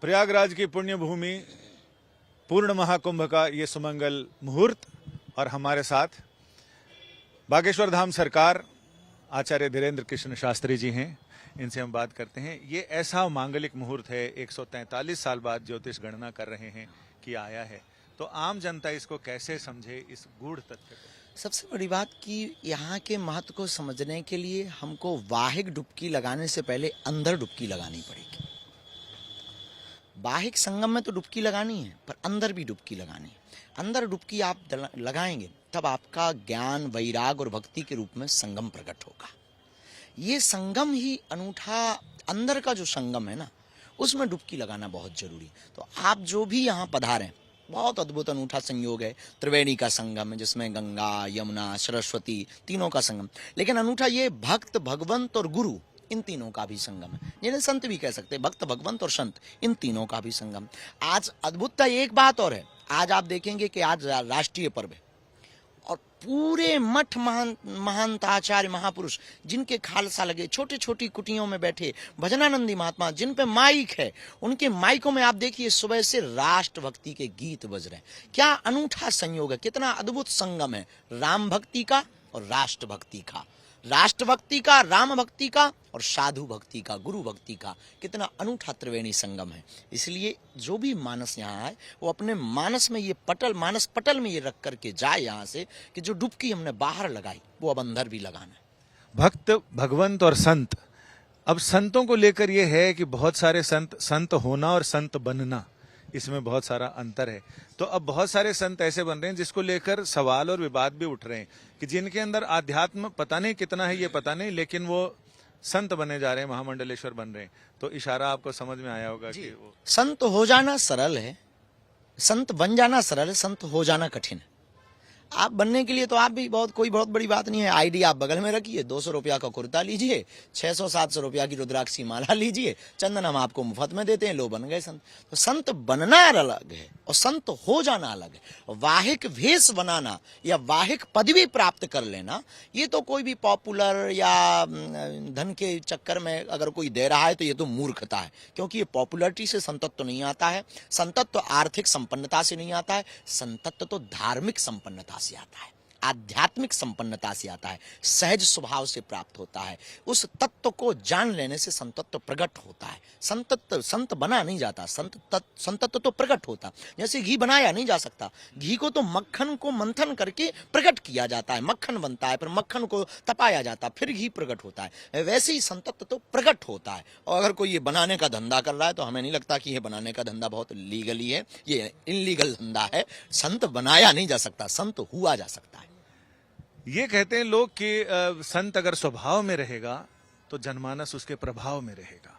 प्रयागराज की पुण्य भूमि पूर्ण महाकुंभ का ये सुमंगल मुहूर्त और हमारे साथ बागेश्वर धाम सरकार आचार्य धीरेन्द्र कृष्ण शास्त्री जी हैं। इनसे हम बात करते हैं। ये ऐसा मांगलिक मुहूर्त है, 143 साल बाद ज्योतिष गणना कर रहे हैं कि आया है, तो आम जनता इसको कैसे समझे, इस गूढ़ तथ्य को? सबसे बड़ी बात कि यहाँ के महत्व को समझने के लिए हमको वाहिक डुबकी लगाने से पहले अंदर डुबकी लगानी पड़ेगी। वाहिक संगम में तो डुबकी लगानी है, पर अंदर भी डुबकी लगानी है। अंदर डुबकी आप लगाएंगे तब आपका ज्ञान, वैराग और भक्ति के रूप में संगम प्रकट होगा। ये संगम ही अनूठा, अंदर का जो संगम है ना, उसमें डुबकी लगाना बहुत जरूरी है। तो आप जो भी यहाँ पधारें, बहुत अद्भुत अनूठा संयोग है। त्रिवेणी का संगम है जिसमें गंगा, यमुना, सरस्वती तीनों का संगम। लेकिन अनूठा ये भक्त, भगवंत और गुरु, इन तीनों का भी संगम है, जिन्हें संत भी कह सकते हैं। भक्त, भगवंत और संत, इन तीनों का भी संगम। आज अद्भुतता एक बात और है, आज आप देखेंगे कि आज राष्ट्रीय पर्व है और पूरे मठ महंत आचार्य महापुरुष जिनके खालसा लगे, छोटी छोटी कुटियों में बैठे भजनानंदी महात्मा जिन पे माइक है, उनके माइकों में आप देखिए सुबह से राष्ट्रभक्ति के गीत बज रहे हैं। क्या अनूठा संयोग है, कितना अद्भुत संगम है राम भक्ति का और राष्ट्रभक्ति का, राष्ट्रभक्ति का, राम भक्ति का और साधु भक्ति का, गुरु भक्ति का। कितना अनूठा त्रिवेणी संगम है। इसलिए जो भी मानस यहाँ आए वो अपने मानस में ये पटल, मानस पटल में ये रख करके जाए यहाँ से कि जो डुबकी हमने बाहर लगाई वो अब अंदर भी लगाना है। भक्त, भगवंत और संत, अब संतों को लेकर ये है कि बहुत सारे संत होना और संत बनना, इसमें बहुत सारा अंतर है। तो अब बहुत सारे संत ऐसे बन रहे हैं जिसको लेकर सवाल और विवाद भी उठ रहे हैं कि जिनके अंदर आध्यात्म पता नहीं कितना है, ये पता नहीं, लेकिन वो संत बने जा रहे हैं, महामंडलेश्वर बन रहे हैं। तो इशारा आपको समझ में आया होगा कि वो संत हो जाना सरल है, संत बन जाना सरल है, संत हो जाना कठिन है। आप बनने के लिए तो आप भी कोई बहुत बड़ी बात नहीं है। आईडी आप बगल में रखिए, 200 रुपया का कुर्ता लीजिए, 600-700 रुपया की रुद्राक्षी माला लीजिए, चंदन हम आपको मुफ्त में देते हैं, लो बन गए संत। तो संत बनना अलग है और संत हो जाना अलग है। वाहिक वेश बनाना या वाहिक पदवी प्राप्त कर लेना, ये तो कोई भी पॉपुलर या धन के चक्कर में अगर कोई दे रहा है तो ये तो मूर्खता है, क्योंकि ये पॉपुलरिटी से संतत्व नहीं आता है, संतत्व आर्थिक संपन्नता से नहीं आता है, संतत्व तो धार्मिक संपन्नता से आता है, आध्यात्मिक संपन्नता से आता है, सहज स्वभाव से प्राप्त होता है। उस तत्व को जान लेने से संतत्व प्रकट होता है। संत बना नहीं जाता, संतत्व तो प्रकट होता। जैसे घी बनाया नहीं जा सकता, घी को तो मक्खन को मंथन करके प्रकट किया जाता है, मक्खन बनता है, फिर मक्खन को तपाया जाता है, फिर घी प्रकट होता है। वैसे ही संतत्व तो प्रकट होता है। और अगर कोई ये बनाने का धंधा कर रहा है तो हमें नहीं लगता कि ये बनाने का धंधा बहुत लीगली है, ये इनलीगल धंधा है। संत बनाया नहीं जा सकता, संत हुआ जा सकता है। ये कहते हैं लोग कि संत अगर स्वभाव में रहेगा तो जनमानस उसके प्रभाव में रहेगा,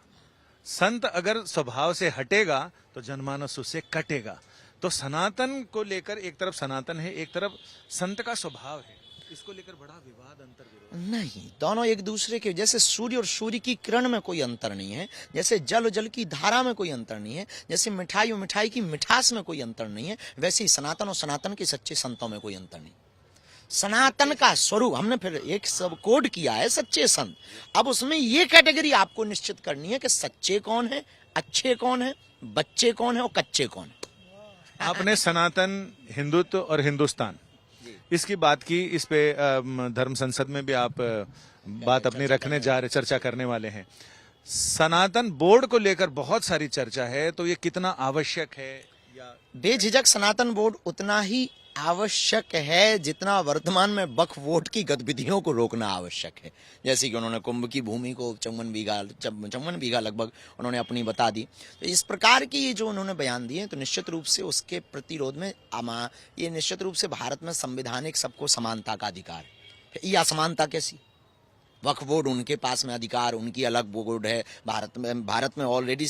संत अगर स्वभाव से हटेगा तो जनमानस उससे कटेगा। तो सनातन को लेकर एक तरफ सनातन है, एक तरफ संत का स्वभाव है, इसको लेकर बड़ा विवाद, अंतर विरोध नहीं। दोनों एक दूसरे के जैसे सूर्य और सूर्य की किरण में कोई अंतर नहीं है, जैसे जल और जल की धारा में कोई अंतर नहीं है, जैसे मिठाई और मिठाई की मिठास में कोई अंतर नहीं है, वैसे ही सनातन और सनातन के सच्चे संतों में कोई अंतर नहीं। सनातन का स्वरूप हमने फिर एक सब कोड किया है, सच्चे संत। अब उसमें ये कैटेगरी आपको निश्चित करनी है कि सच्चे कौन है, अच्छे कौन है, बच्चे कौन है और कच्चे कौन है। आपने सनातन, हिंदुत्व और हिंदुस्तान, इसकी बात की, इस पे धर्म संसद में भी आप बात अपनी रखने जा रहे, चर्चा करने वाले हैं। सनातन बोर्ड को लेकर बहुत सारी चर्चा है, तो ये कितना आवश्यक है? या बेझिझक सनातन बोर्ड उतना ही आवश्यक है जितना वर्तमान में वक्फ बोर्ड की गतिविधियों को रोकना आवश्यक है। जैसे कि उन्होंने कुंभ की भूमि को 54 बीघा लगभग उन्होंने अपनी बता दी। तो इस प्रकार की जो उन्होंने बयान दिए तो निश्चित रूप से उसके प्रतिरोध में ये निश्चित रूप से भारत में संवैधानिक सबको समानता का अधिकार है। ये असमानता कैसी? वक्फ बोर्ड उनके पास में अधिकार, उनकी अलग बोर्ड है। भारत में ऑलरेडी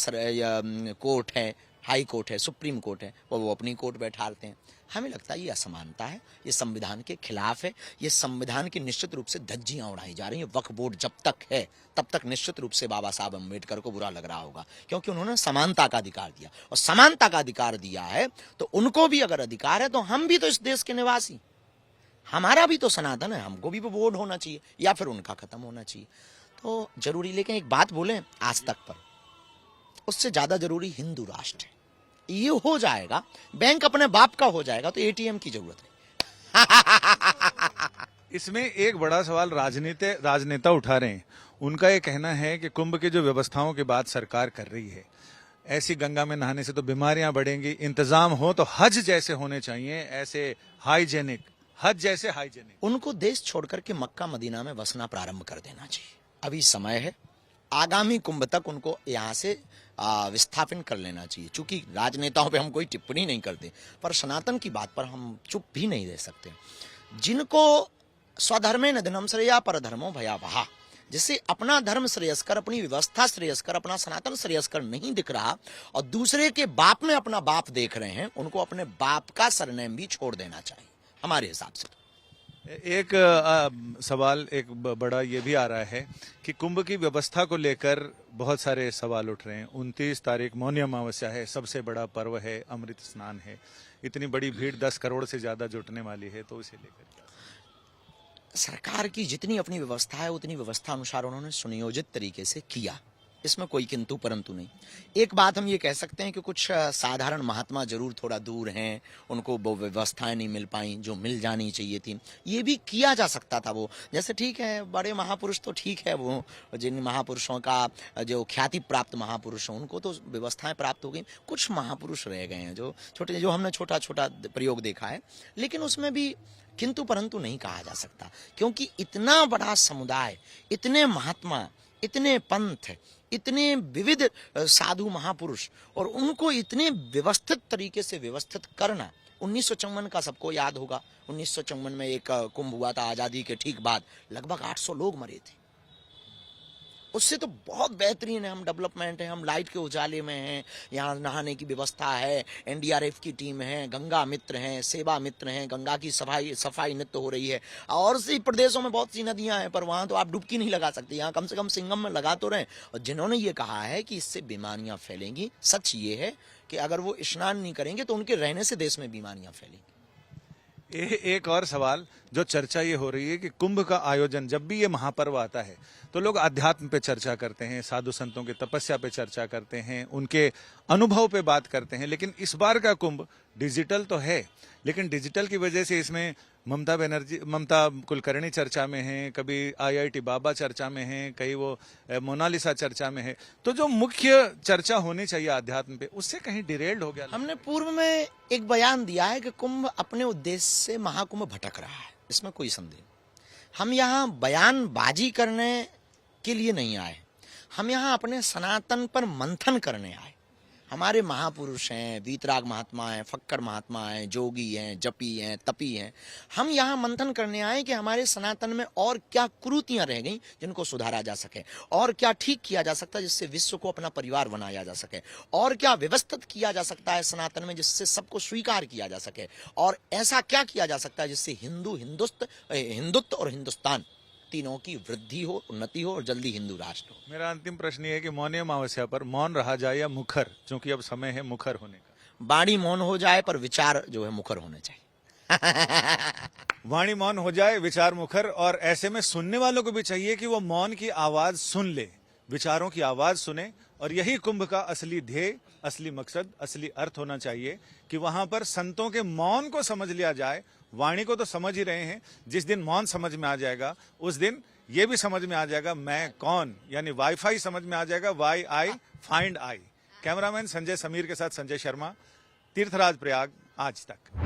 कोर्ट है, हाई कोर्ट है, सुप्रीम कोर्ट है, वो अपनी कोर्ट बैठाते हैं। हमें लगता है ये असमानता है, ये संविधान के खिलाफ है, ये संविधान की निश्चित रूप से धज्जियां उड़ाई जा रही हैं। वक्फ बोर्ड जब तक है तब तक निश्चित रूप से बाबा साहब अम्बेडकर को बुरा लग रहा होगा, क्योंकि उन्होंने समानता का अधिकार दिया, और समानता का अधिकार दिया है तो उनको भी अगर अधिकार है तो हम भी तो इस देश के निवासी, हमारा भी तो सनातन है, हमको भी बोर्ड होना चाहिए या फिर उनका खत्म होना चाहिए। तो जरूरी, लेकिन एक बात बोले आज तक पर, उससे ज्यादा जरूरी हिंदू राष्ट्र है। ये हो जाएगा, बैंक अपने बाप का हो जाएगा, तो एटीएम की जरूरत नहीं। इसमें एक बड़ा सवाल राजनेता उठा रहे हैं। उनका ये कहना है कि कुंभ की जो व्यवस्थाओं की बात सरकार कर रही है, ऐसी गंगा में नहाने से तो बीमारियां बढ़ेंगी, इंतजाम हो तो हज जैसे होने चाहिए, ऐसे हाइजेनिक, हज जैसे हाइजेनिक। उनको देश छोड़कर के मक्का मदीना में बसना प्रारंभ कर देना चाहिए। अभी समय है, आगामी कुंभ तक उनको यहाँ से विस्थापन कर लेना चाहिए। चूंकि राजनेताओं पे हम कोई टिप्पणी नहीं करते, पर सनातन की बात पर हम चुप भी नहीं रह सकते। जिनको स्वधर्मे निधनम श्रेया परधर्मो भयावहा, जिससे अपना धर्म श्रेयस्कर, अपनी व्यवस्था श्रेयस्कर, अपना सनातन श्रेयस्कर नहीं दिख रहा और दूसरे के बाप में अपना बाप देख रहे हैं, उनको अपने बाप का सरनेम भी छोड़ देना चाहिए हमारे हिसाब से। एक सवाल एक बड़ा ये भी आ रहा है कि कुंभ की व्यवस्था को लेकर बहुत सारे सवाल उठ रहे हैं। 29 तारीख मौनी अमावस्या है, सबसे बड़ा पर्व है, अमृत स्नान है, इतनी बड़ी भीड़ 10 करोड़ से ज्यादा जुटने वाली है, तो इसे लेकर सरकार की जितनी अपनी व्यवस्था है उतनी व्यवस्था अनुसार उन्होंने सुनियोजित तरीके से किया, इसमें कोई किंतु परंतु नहीं। एक बात हम ये कह सकते हैं कि कुछ साधारण महात्मा जरूर थोड़ा दूर हैं, उनको वो व्यवस्थाएं नहीं मिल पाई जो मिल जानी चाहिए थी। ये भी किया जा सकता था। वो जैसे ठीक है, बड़े महापुरुष तो ठीक है, वो जिन महापुरुषों का जो ख्याति प्राप्त महापुरुष हैं उनको तो व्यवस्थाएं प्राप्त हो गई। कुछ महापुरुष रह गए हैं जो छोटे, जो हमने छोटा छोटा प्रयोग देखा है, लेकिन उसमें भी किंतु परंतु नहीं कहा जा सकता, क्योंकि इतना बड़ा समुदाय, इतने महात्मा, इतने पंथ, इतने विविध साधु महापुरुष, और उनको इतने व्यवस्थित तरीके से व्यवस्थित करना। 1954 का सबको याद होगा, 1954 में एक कुंभ हुआ था आजादी के ठीक बाद, लगभग 800 लोग मरे थे। उससे तो बहुत बेहतरीन है, हम डेवलपमेंट है, हम लाइट के उजाले में हैं, यहाँ नहाने की व्यवस्था है, एनडीआरएफ की टीम है, गंगा मित्र हैं, सेवा मित्र हैं, गंगा की सफाई नित्य हो रही है। और सी प्रदेशों में बहुत सी नदियां हैं, पर वहाँ तो आप डुबकी नहीं लगा सकते, यहाँ कम से कम सिंगम में लगा तो रहे। और जिन्होंने ये कहा है कि इससे बीमारियां फैलेंगी, सच ये है कि अगर वो स्नान नहीं करेंगे तो उनके रहने से देश में बीमारियां फैलेंगी। एक और सवाल जो चर्चा ये हो रही है कि कुंभ का आयोजन, जब भी ये महापर्व आता है तो लोग अध्यात्म पे चर्चा करते हैं, साधु संतों की तपस्या पे चर्चा करते हैं, उनके अनुभव पे बात करते हैं। लेकिन इस बार का कुंभ डिजिटल तो है, लेकिन डिजिटल की वजह से इसमें ममता कुलकर्णी चर्चा में है, कभी आईआईटी बाबा चर्चा में है, कहीं वो मोनालिसा चर्चा में है। तो जो मुख्य चर्चा होनी चाहिए अध्यात्म पे, उससे कहीं डिरेल्ड हो गया। हमने पूर्व में एक बयान दिया है कि कुंभ अपने उद्देश्य से महाकुंभ भटक रहा है, इसमें कोई संदेह नहीं। हम यहाँ बयानबाजी करने के लिए नहीं आए, हम यहाँ अपने सनातन पर मंथन करने आए। हमारे महापुरुष हैं, वीतराग महात्मा हैं, फक्कर महात्मा हैं, जोगी हैं, जपी हैं, तपी हैं। हम यहाँ मंथन करने आए कि हमारे सनातन में और क्या कुरीतियां रह गई जिनको सुधारा जा सके, और क्या ठीक किया जा सकता है जिससे विश्व को अपना परिवार बनाया जा सके, और क्या व्यवस्थित किया जा सकता है सनातन में जिससे सबको स्वीकार किया जा सके, और ऐसा क्या किया जा सकता है जिससे हिंदुत्व और हिंदुस्तान तीनों की वृद्धि हो, उन्नति हो और जल्दी हिंदू राष्ट्र हो। मेरा अंतिम प्रश्न ये है कि मौनी अमावस्या पर मौन रहा जाए या मुखर, क्योंकि अब समय है मुखर होने का। वाणी मौन हो जाए पर विचार जो है मुखर होने चाहिए। वाणी मौन हो जाए, विचार मुखर, और ऐसे में सुनने वालों को भी चाहिए कि वो मौन की आवाज सुन ले, विचारों की आवाज सुने। और यही कुंभ का असली ध्येय, असली मकसद, असली अर्थ होना चाहिए कि वहां पर संतों के मौन को समझ लिया जाए। वाणी को तो समझ ही रहे हैं, जिस दिन मौन समझ में आ जाएगा उस दिन ये भी समझ में आ जाएगा मैं कौन, यानी वाईफाई समझ में आ जाएगा, why I find I. Cameraman Sanjay Sameer के साथ संजय शर्मा, तीर्थराज प्रयाग, आज तक।